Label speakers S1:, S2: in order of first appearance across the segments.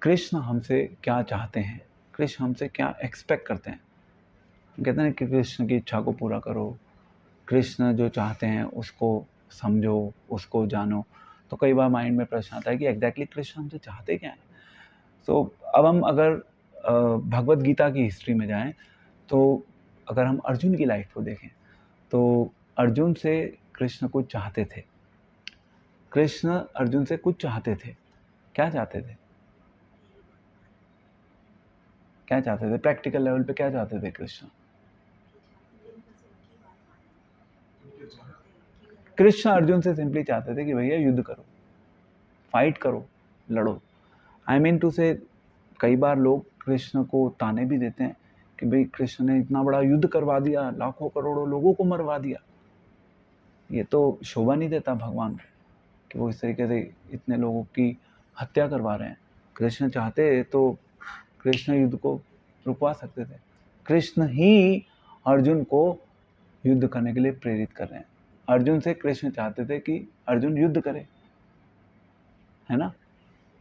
S1: कृष्ण हमसे क्या चाहते हैं, कृष्ण हमसे क्या एक्सपेक्ट करते हैं। हम कहते हैं कि कृष्ण की इच्छा को पूरा करो, कृष्ण जो चाहते हैं उसको समझो, उसको जानो। तो कई बार माइंड में प्रश्न आता है कि एग्जैक्टली कृष्ण हमसे चाहते क्या हैं। सो अब हम अगर भगवत गीता की हिस्ट्री में जाएं, तो अगर हम अर्जुन की लाइफ को देखें तो अर्जुन से कृष्ण कुछ चाहते थे। कृष्ण अर्जुन से कुछ चाहते थे। क्या चाहते थे? क्या चाहते थे? प्रैक्टिकल लेवल पे क्या चाहते थे कृष्ण? कृष्ण अर्जुन से सिंपली चाहते थे कि भैया युद्ध करो, फाइट करो, लड़ो। आई मीन टू से कई बार लोग कृष्ण को ताने भी देते हैं कि भाई कृष्ण ने इतना बड़ा युद्ध करवा दिया, लाखों करोड़ों लोगों को मरवा दिया। ये तो शोभा नहीं देता भगवान को कि वो इस तरीके से इतने लोगों की हत्या करवा रहे हैं। कृष्ण चाहते तो कृष्ण युद्ध को रुकवा सकते थे। कृष्ण ही अर्जुन को युद्ध करने के लिए प्रेरित कर रहे हैं। अर्जुन से कृष्ण चाहते थे कि अर्जुन युद्ध करे, है ना?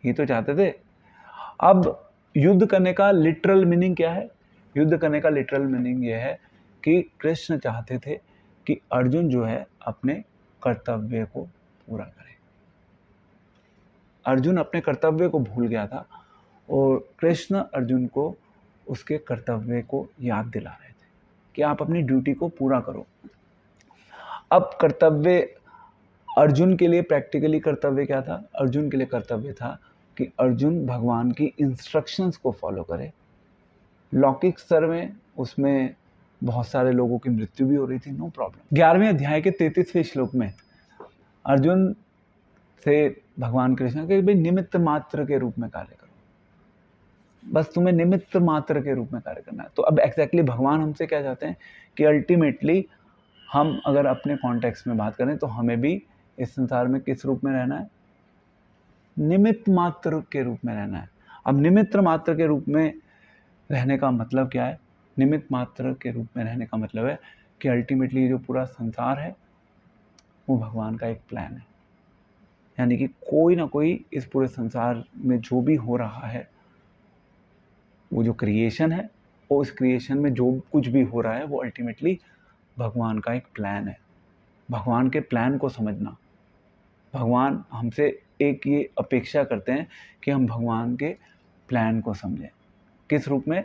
S1: ये तो चाहते थे। अब युद्ध करने का लिटरल मीनिंग क्या है? युद्ध करने का लिटरल मीनिंग ये है कि कृष्ण चाहते थे कि अर्जुन जो है अपने कर्तव्य को पूरा करे। अर्जुन अपने कर्तव्य को भूल गया था और कृष्ण अर्जुन को उसके कर्तव्य को याद दिला रहे थे कि आप अपनी ड्यूटी को पूरा करो। अब कर्तव्य अर्जुन के लिए प्रैक्टिकली कर्तव्य क्या था? अर्जुन के लिए कर्तव्य था कि अर्जुन भगवान की इंस्ट्रक्शंस को फॉलो करे। लौकिक स्तर में उसमें बहुत सारे लोगों की मृत्यु भी हो रही थी, नो प्रॉब्लम। 11वें अध्याय के 33वें श्लोक में अर्जुन से भगवान कृष्ण के भाई निमित्त मात्र के रूप में कार्य करो, बस तुम्हें निमित्त मात्र के रूप में कार्य करना है। तो अब एग्जैक्टली भगवान हमसे क्या चाहते हैं कि अल्टीमेटली हम अगर अपने कॉन्टेक्स्ट में बात करें तो हमें भी इस संसार में किस रूप में रहना है? निमित्त मात्र के रूप में रहना है। अब निमित्त मात्र के रूप में रहने का मतलब क्या है? निमित्त मात्र के रूप में रहने का मतलब है कि अल्टीमेटली जो पूरा संसार है वो भगवान का एक प्लान है। यानी कि कोई ना कोई इस पूरे संसार में जो भी हो रहा है, वो जो क्रिएशन है, वो इस क्रिएशन में जो कुछ भी हो रहा है वो अल्टीमेटली भगवान का एक प्लान है। भगवान के प्लान को समझना, भगवान हमसे एक ये अपेक्षा करते हैं कि हम भगवान के प्लान को समझें। किस रूप में?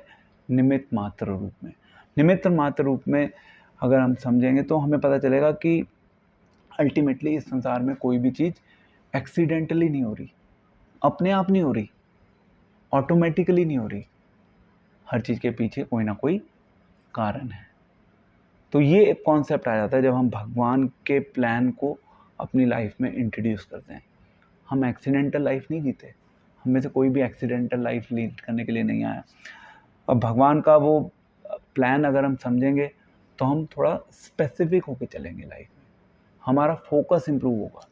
S1: निमित्त मात्र रूप में। निमित्त मात्र रूप में अगर हम समझेंगे तो हमें पता चलेगा कि अल्टीमेटली इस संसार में कोई भी चीज़ एक्सीडेंटली नहीं हो रही, अपने आप नहीं हो रही, ऑटोमेटिकली नहीं हो रही। हर चीज़ के पीछे कोई ना कोई कारण है। तो ये एक कॉन्सेप्ट आ जाता है जब हम भगवान के प्लान को अपनी लाइफ में इंट्रोड्यूस करते हैं। हम एक्सीडेंटल लाइफ नहीं जीते, हम में से कोई भी एक्सीडेंटल लाइफ लीड करने के लिए नहीं आया। अब भगवान का वो प्लान अगर हम समझेंगे तो हम थोड़ा स्पेसिफिक होकर चलेंगे लाइफ में, हमारा फोकस इम्प्रूव होगा,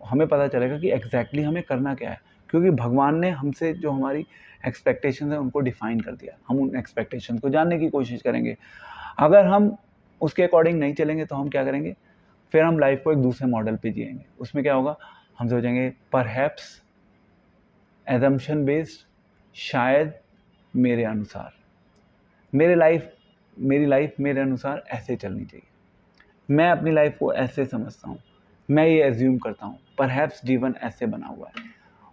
S1: हमें पता चलेगा कि एग्जैक्टली हमें करना क्या है। क्योंकि भगवान ने हमसे जो हमारी एक्सपेक्टेशंस हैं उनको डिफाइन कर दिया। हम उन एक्सपेक्टेशंस को जानने की कोशिश करेंगे। अगर हम उसके अकॉर्डिंग नहीं चलेंगे तो हम क्या करेंगे? फिर हम लाइफ को एक दूसरे मॉडल पे जिएंगे। उसमें क्या होगा? हम सोचेंगे परहैप्स, एजम्पशन बेस्ड, शायद मेरे अनुसार, मेरी लाइफ मेरे अनुसार ऐसे चलनी चाहिए, मैं अपनी लाइफ को ऐसे समझता हूँ, मैं ये एज्यूम करता हूँ, परहैप्स जीवन ऐसे बना हुआ है।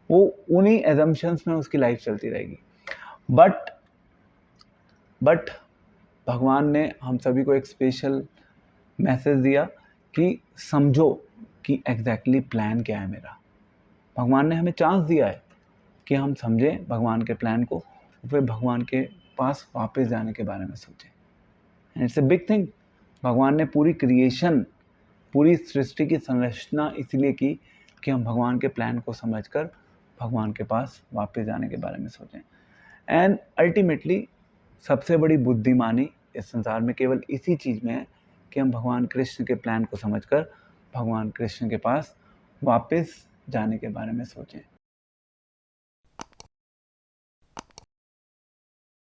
S1: वो उन्हीं एजम्पशंस में उसकी लाइफ चलती रहेगी। बट भगवान ने हम सभी को एक स्पेशल मैसेज दिया कि समझो कि एग्जैक्टली प्लान क्या है मेरा। भगवान ने हमें चांस दिया है कि हम समझें भगवान के प्लान को, फिर भगवान के पास वापस जाने के बारे में सोचें। And it's a big thing. भगवान ने पूरी क्रिएशन, पूरी सृष्टि की संरचना इसलिए की कि हम भगवान के प्लान को समझकर भगवान के पास वापस जाने के बारे में सोचें। एंड अल्टीमेटली सबसे बड़ी बुद्धिमानी इस संसार में केवल इसी चीज़ में है कि हम भगवान कृष्ण के प्लान को समझकर भगवान कृष्ण के पास वापस जाने के बारे में सोचें।